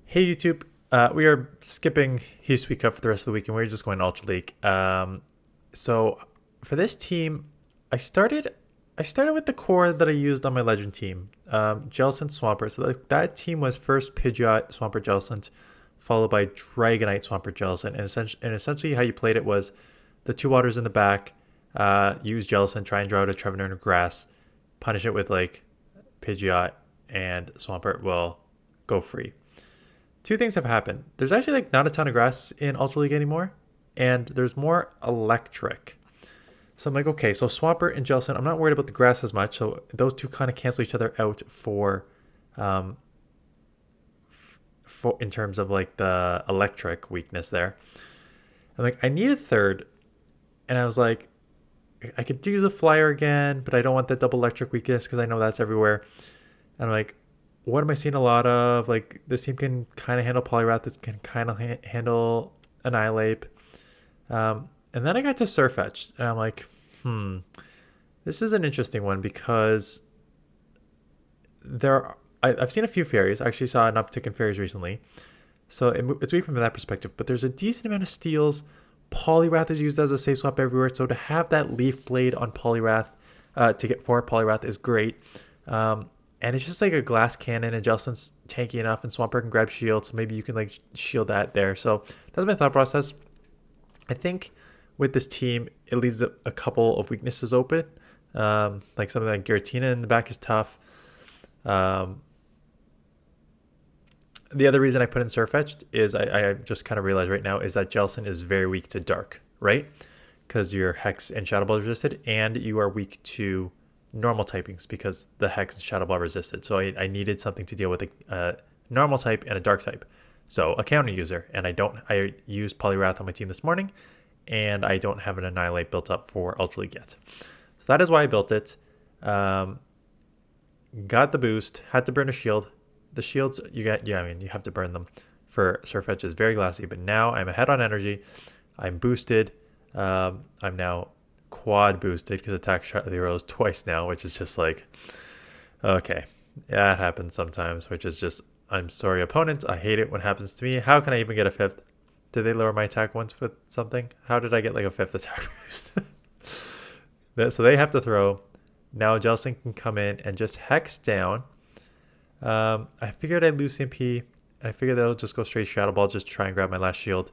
Hey YouTube, we are skipping Hisui Cup for the rest of the week, and we're just going Ultra League. So for this team, I started I started with the core that I used on my Legend team, Jellicent Swampert. So that team was first Pidgeot Swampert Jellicent, followed by Dragonite Swampert Jellicent, and essentially how you played it was the two waters in the back, use Jellicent, try and draw out a Trevenant or Grass, punish it with like Pidgeot, and Swampert will go free. Two things have happened. There's actually like not a ton of grass in Ultra League anymore, and there's more electric. So I'm like, okay, so Swampert and Jellicent, I'm not worried about the grass as much. So those two kind of cancel each other out um, for in terms of like the electric weakness there. I'm like, I need a third, and I was like, I could do the flyer again, but I don't want that double electric weakness because I know that's everywhere. And I'm like, what am I seeing a lot of? Like this team can kind of handle Poliwrath. This can kind of handle Annihilape. And then I got to SIRFETCH'D, and I'm like, this is an interesting one because I've seen a few fairies. I actually saw an uptick in fairies recently. So it's weak from that perspective, but there's a decent amount of steals. Poliwrath is used as a safe swap everywhere. So to have that Leaf Blade on Poliwrath to get for Poliwrath is great. And it's just like a glass cannon, and Jellicent's tanky enough, and Swampert can grab shield, so maybe you can like shield that there. So that's my thought process. I think with this team, it leaves a couple of weaknesses open. Like something like Giratina in the back is tough. The other reason I put in SIRFETCH'D is I just kind of realized right now is that Jellicent is very weak to Dark, right? Because you're Hex and Shadow Ball resisted, and you are weak to normal typings because the Hex and Shadow Ball resisted. So I needed something to deal with a normal type and a Dark type. So a counter user, and I used Poliwrath on my team this morning, and I don't have an Annihilape built up for Ultra League yet. So that is why I built it. Got the boost, had to burn a shield. The shields you get, I mean, you have to burn them for SIRFETCH'D is very glassy, but now I'm ahead on energy. I'm boosted. I'm now quad boosted because attack shot the arrows twice now, which is just like, okay, yeah, it happens sometimes, which is just, I'm sorry, opponent. I hate it when it happens to me. How can I even get a fifth? Did they lower my attack once with something? How did I get like a fifth attack boost? So they have to throw. Now Jellicent can come in and just hex down. I figured I'd lose CMP. I figured they'll just go straight Shadow Ball, just try and grab my last shield.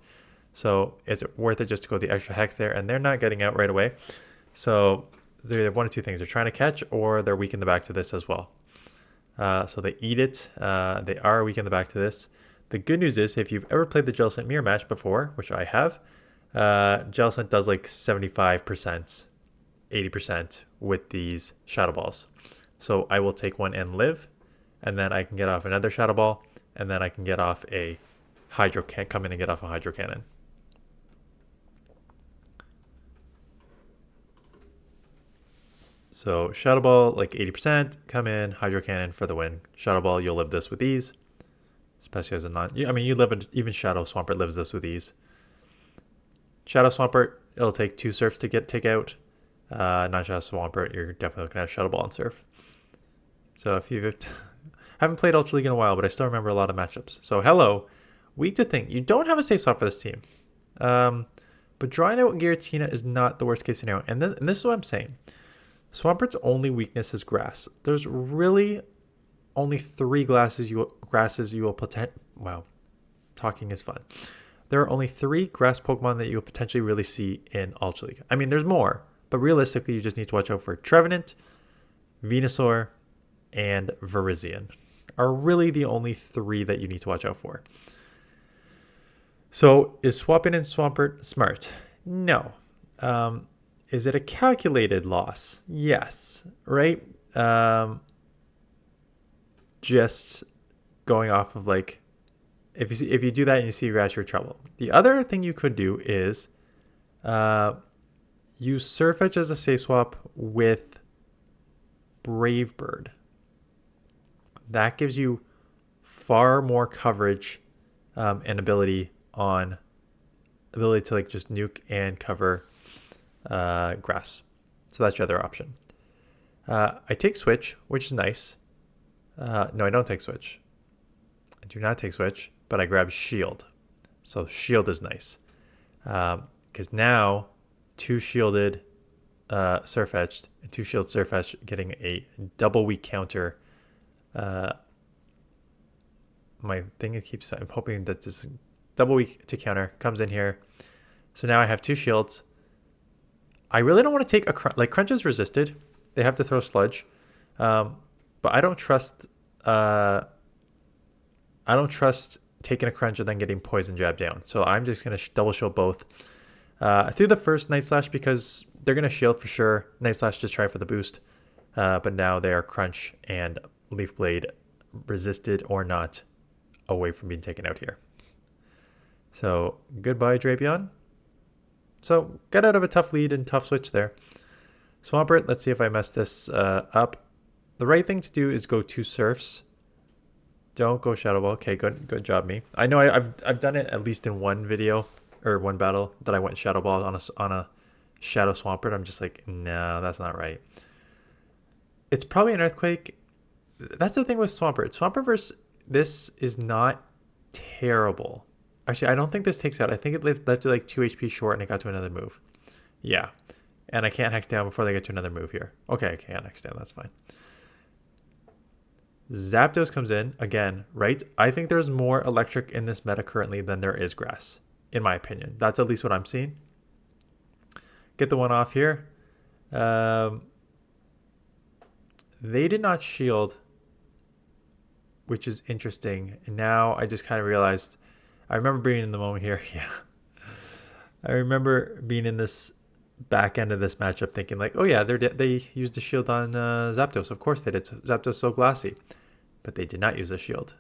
So it's worth it just to go the extra hex there, and they're not getting out right away. So they're one of two things. They're trying to catch, or they're weak in the back to this as well. So they eat it. They are weak in the back to this. The good news is, if you've ever played the Jellicent Mirror match before, which I have, Jellicent does like 75%, 80% with these Shadow Balls. So I will take one and live, and then I can get off another Shadow Ball, and then I can get off a Hydro Cannon, come in and get off a Hydro Cannon. So Shadow Ball, like 80%, come in, Hydro Cannon for the win. Shadow Ball, you'll live this with ease. Especially as a non, I mean, you live it, even Shadow Swampert lives this with ease. Shadow Swampert, it'll take 2 Surfs to take out. Non-Shadow Swampert, you're definitely looking at Shadow Ball and Surf. So if you haven't played Ultra League in a while, but I still remember a lot of matchups. So hello, weak to think. You don't have a safe swap for this team. But drawing out Giratina is not the worst case scenario. And this is what I'm saying. Swampert's only weakness is grass. There's really only 3 grasses you will wow, talking is fun. There are only 3 grass Pokemon that you will potentially really see in Ultra League. I mean, there's more, but realistically, you just need to watch out for Trevenant, Venusaur, and Virizion are really the only 3 that you need to watch out for. So is swapping in Swampert smart? No. Is it a calculated loss? Yes. Right? Just going off of like, if you do that and you see grass, you're in trouble. The other thing you could do is use SIRFETCH'D as a safe swap with Brave Bird. That gives you far more coverage and ability to like just nuke and cover grass. So that's your other option. I take Switch, which is nice. No, I don't take Switch. I do not take Switch, but I grab Shield. So Shield is nice. Because now, 2 shielded Surfetch'd and 2 shield Surfetch'd getting a double weak counter. My thing keeps, I'm hoping that this double weak to counter comes in here. So now I have 2 shields. I really don't want to take a Crunch. Like, Crunch is resisted. They have to throw Sludge. But I don't trust taking a Crunch and then getting Poison Jab down. So I'm just going to double shield both. I threw the first Night Slash because they're going to shield for sure. Night Slash just try for the boost. But now they are Crunch and Leaf Blade, resisted or not, away from being taken out here. So goodbye, Drapion. So got out of a tough lead and tough switch there. Swampert, let's see if I mess this up. The right thing to do is go 2 Surfs. Don't go Shadow Ball. Okay, good job, me. I know I've done it at least in one video or one battle that I went Shadow Ball on a Shadow Swampert. I'm just like, no, that's not right. It's probably an Earthquake. That's the thing with Swampert. Swampert versus this is not terrible. Actually, I don't think this takes out. I think it left to like 2 HP short and it got to another move. Yeah. And I can't Hex down before they get to another move here. Okay, I can't Hex down. That's fine. Zapdos comes in again, right? I think there's more electric in this meta currently than there is grass, in my opinion. That's at least what I'm seeing. Get the one off here. They did not shield, which is interesting. And now I just kind of realized, I remember being in the moment here. Yeah. I remember being in this back end of this matchup thinking like, oh yeah, they used a shield on Zapdos. Of course they did. Zapdos so glassy. But they did not use a shield.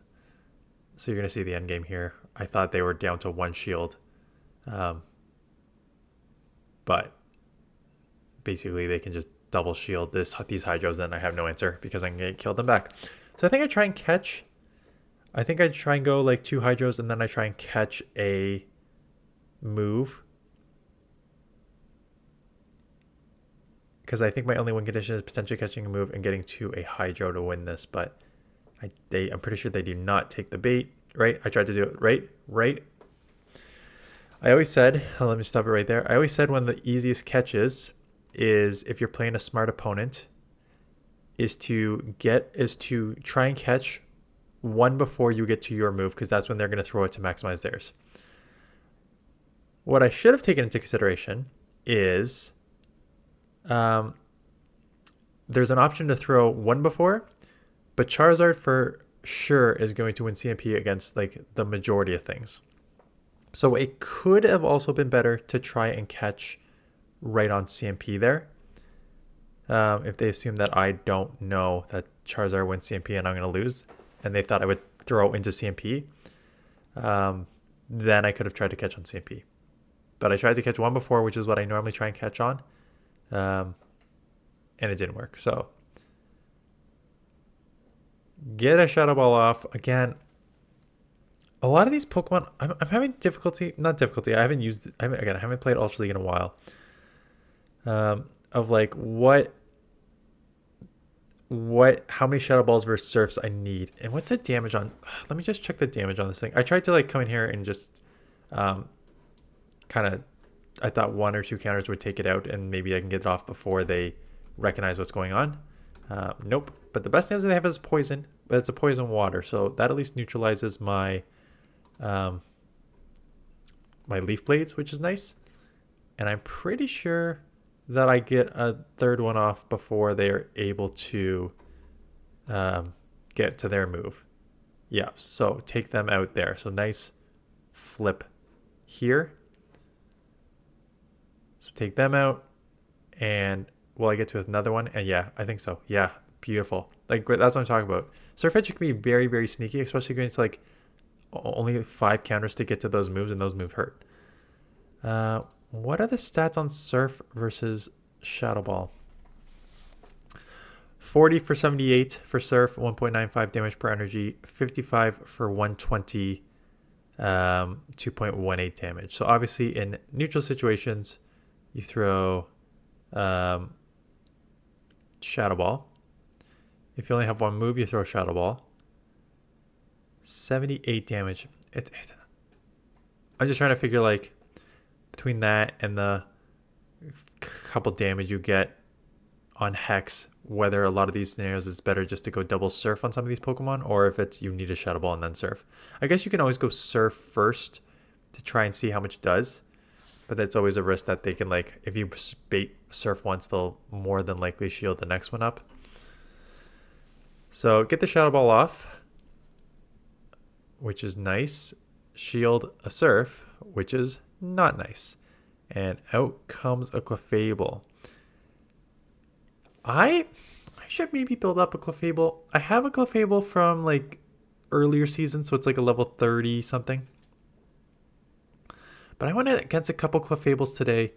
So you're going to see the end game here. I thought they were down to 1 shield. But basically they can just double shield these Hydros, and I have no answer because I can get killed them back. So I think I try and catch. I think I try and go like 2 Hydros and then I try and catch a move. Because I think my only win condition is potentially catching a move and getting to a Hydro to win this. But I'm pretty sure they do not take the bait, right? I tried to do it, right? I always said, let me stop it right there. I always said one of the easiest catches is if you're playing a smart opponent is to try and catch one before you get to your move, because that's when they're going to throw it to maximize theirs. What I should have taken into consideration is there's an option to throw one before, but Charizard for sure is going to win CMP against like the majority of things. So it could have also been better to try and catch right on CMP there. If they assume that I don't know that Charizard wins CMP and I'm going to lose, and they thought I would throw into CMP, then I could have tried to catch on CMP. But I tried to catch one before, which is what I normally try and catch on, and it didn't work. So get a Shadow Ball off. Again, a lot of these Pokemon, I'm having not difficulty. I haven't played Ultra League in a while. Of like how many Shadow Balls versus Surfs I need, and what's the damage on. Let me just check the damage on this thing. I tried to like come in here and just kind of, I thought 1 or 2 counters would take it out and maybe I can get it off before they recognize what's going on. Nope. But the best answer they have is poison, but it's a poison water, so that at least neutralizes my my Leaf Blades, which is nice. And I'm pretty sure that I get a 3rd one off before they are able to get to their move. Yeah, so take them out there. So nice flip here. So take them out, and will I get to another one? And yeah, I think so. Yeah, beautiful. Like, that's what I'm talking about. Surfetch'd can be very, very sneaky, especially going to like only 5 counters to get to those moves, and those moves hurt. What are the stats on Surf versus Shadow Ball? 40 for 78 for Surf, 1.95 damage per energy, 55 for 120, 2.18 damage. So obviously in neutral situations, you throw Shadow Ball. If you only have one move, you throw Shadow Ball. 78 damage. I'm just trying to figure like between that and the couple damage you get on Hex, whether a lot of these scenarios it's better just to go double Surf on some of these Pokemon, or if it's you need a Shadow Ball and then Surf. I guess you can always go Surf first to try and see how much it does, but that's always a risk that they can, like, if you bait Surf once, they'll more than likely shield the next one up. So get the Shadow Ball off, which is nice. Shield a Surf, which is not nice. And out comes a Clefable. I should maybe build up a Clefable. I have a Clefable from like earlier seasons, so it's like a level 30 something. But I went against a couple Clefables today,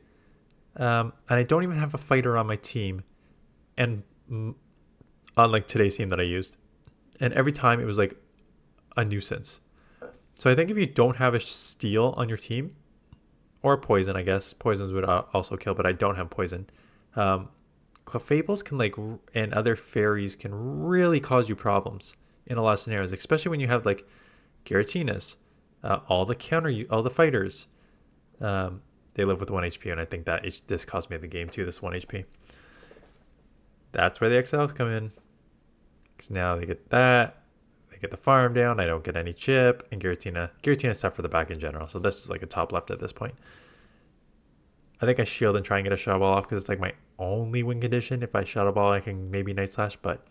and I don't even have a fighter on my team, and on like today's team that I used, and every time it was like a nuisance. So I think if you don't have a Steel on your team, or Poison, I guess Poisons would also kill, but I don't have Poison. Clefables can like, and other fairies can really cause you problems in a lot of scenarios, especially when you have like Giratinas, all the fighters. They live with 1 HP, and I think that this cost me the game too, this 1 HP. That's where the XLs come in. Because now they get that. They get the farm down. I don't get any chip. And Giratina is tough for the back in general. So this is like a top left at this point. I think I shield and try and get a Shadow Ball off because it's like my only win condition. If I Shadow Ball, I can maybe Night Slash. But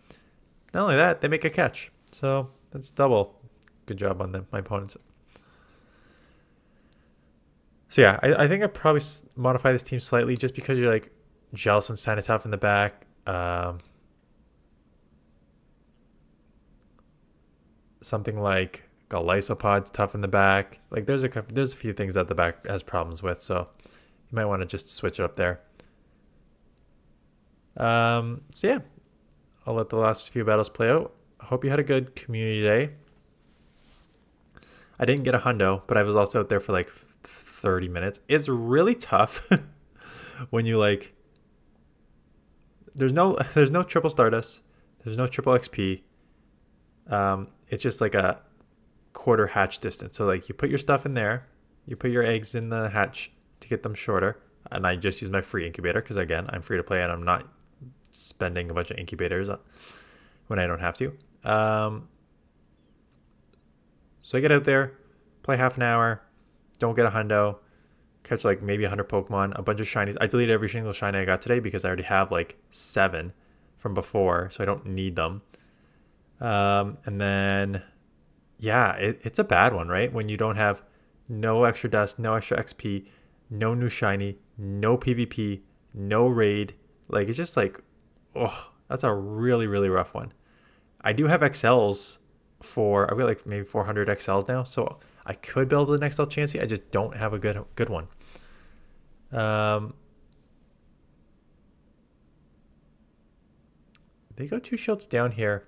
not only that, they make a catch. So that's double. Good job on them, my opponents. So yeah, I think I'd probably modify this team slightly just because you're like Jellicent's kind of tough in the back. Something like Golisopod's tough in the back. Like there's a few things that the back has problems with, so you might want to just switch it up there. So yeah, I'll let the last few battles play out. I hope you had a good community day. I didn't get a hundo, but I was also out there for like 30 minutes. It's really tough when you like, there's no triple Stardust, there's no triple XP. It's just like a quarter hatch distance. So like you put your stuff in there, you put your eggs in the hatch to get them shorter. And I just use my free incubator because again, I'm free to play and I'm not spending a bunch of incubators when I don't have to. So I get out there, play half an hour, don't get a hundo, catch like maybe 100 Pokemon, a bunch of shinies. I deleted every single shiny I got today because I already have like 7 from before, so I don't need them. And then, yeah, it's a bad one, right? When you don't have no extra dust, no extra XP, no new shiny, no PvP, no raid. Like, it's just like, oh, that's a really, really rough one. I do have XLs I've got like maybe 400 XLs now, so I could build the next XL Chansey. I just don't have a good one. They go 2 shields down here.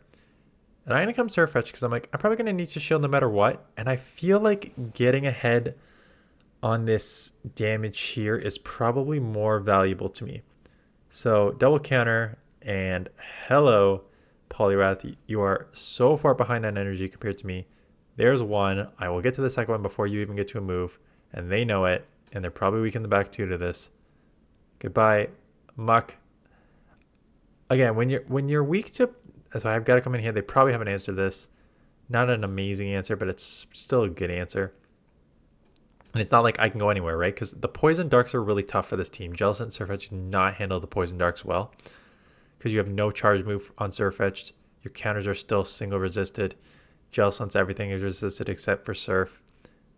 And I'm going to come Surfetch because I'm like, I'm probably going to need to shield no matter what. And I feel like getting ahead on this damage here is probably more valuable to me. So double counter and hello, Poliwrath. You are so far behind on energy compared to me. There's one. I will get to the second one before you even get to a move. And they know it. And they're probably weak in the back too to this. Goodbye, Muk. Again, when you're weak to... So I've got to come in here. They probably have an answer to this. Not an amazing answer, but it's still a good answer. And it's not like I can go anywhere, right? Because the Poison Darks are really tough for this team. Jellicent and Surfetch'd do not handle the Poison Darks well. Because you have no charge move on Surfetch'd. Your counters are still single resisted. Jellicent's everything is resisted except for Surf.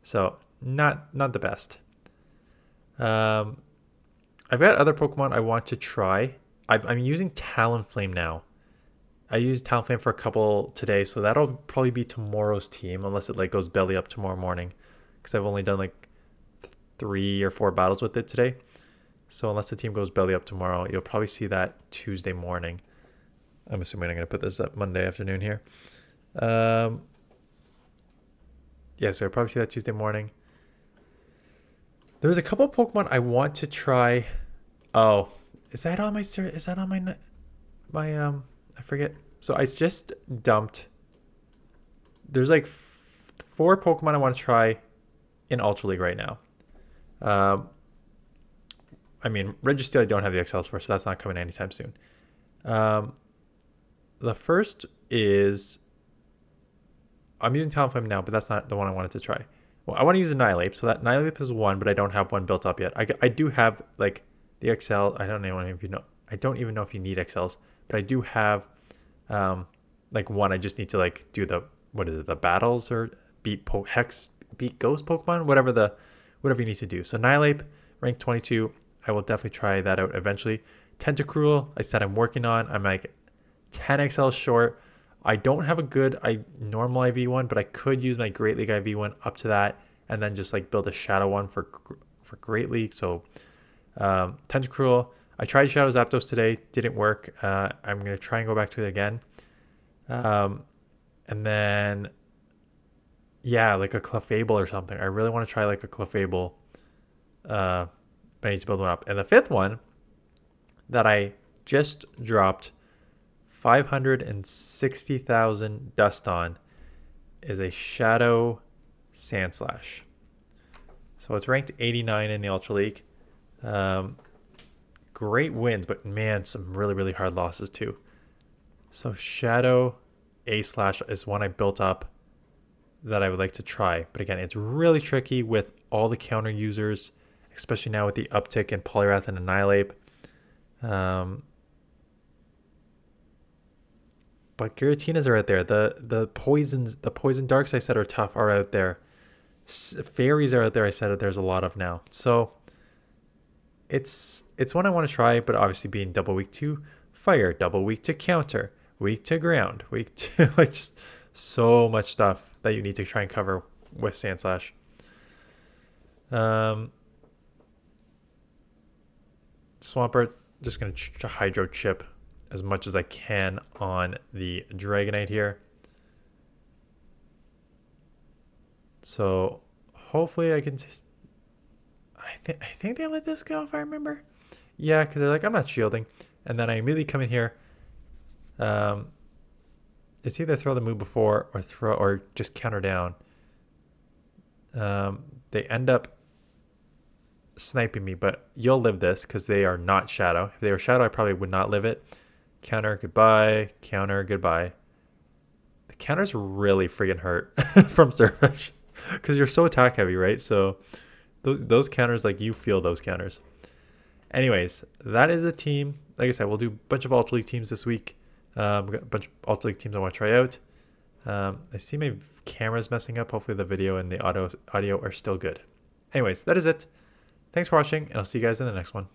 So not the best. I've got other Pokemon I want to try. I'm using Talonflame now. I used Talonflame for a couple today, so that'll probably be tomorrow's team, unless it like goes belly up tomorrow morning, because I've only done like 3 or 4 battles with it today. So unless the team goes belly up tomorrow, you'll probably see that Tuesday morning. I'm assuming I'm going to put this up Monday afternoon here. Yeah, so you'll probably see that Tuesday morning. There's a couple of Pokemon I want to try. Oh, is that on my I forget. So I just dumped. There's like 4 Pokemon I want to try in Ultra League right now. I mean, Registeel I don't have the XLs for, so that's not coming anytime soon. The first is, I'm using Talonflame now, but that's not the one I wanted to try. Well, I want to use Annihilape, so that Annihilape is 1, but I don't have one built up yet. I do have like the XL. I don't even know if you need XLs, but I do have like one. I just need to like do the, what is it, the battles or beat Ghost Pokemon, whatever you need to do. So Annihilape, rank 22. I will definitely try that out eventually. Tentacruel, I said I'm working on. I'm like 10 XL short. I don't have a good normal IV one, but I could use my Great League IV one up to that, and then just like build a Shadow one for Great League. So Tentacruel, I tried Shadow Zapdos today, didn't work. I'm gonna try and go back to it again, and then yeah, like a Clefable or something. I really want to try like a Clefable. But I need to build one up. And the 5th one that I just dropped 560,000 dust on is a Shadow Sandslash. So it's ranked 89 in the Ultra League. Great wins, but man, some really, really hard losses too. So Shadow A-Slash is one I built up that I would like to try. But again, it's really tricky with all the counter users, especially now with the uptick in Poliwrath and Annihilape. But Giratinas are out there. The poison darks I said are tough are out there. Fairies are out there. I said that there's a lot of now. So it's one I want to try, but obviously being double weak to fire, double weak to counter, weak to ground, weak to like just so much stuff that you need to try and cover with Sandslash. Swampert, just gonna Hydro Chip as much as I can on the Dragonite here. So hopefully I can. I think they let this go if I remember. Yeah, because they're like, I'm not shielding, and then I immediately come in here. It's either throw the move before or just counter down. They end up sniping me, but you'll live this because they are not Shadow. If they were Shadow, I probably would not live it. Counter, goodbye. Counter, goodbye. The counters really friggin' hurt from Surfetch'd because you're so attack heavy, right? So those counters, like, you feel those counters. Anyways, that is the team. Like I said, we'll do a bunch of Ultra League teams this week. We've got a bunch of Ultra League teams I want to try out. I see my camera's messing up. Hopefully the video and the audio are still good. Anyways, that is it. Thanks for watching, and I'll see you guys in the next one.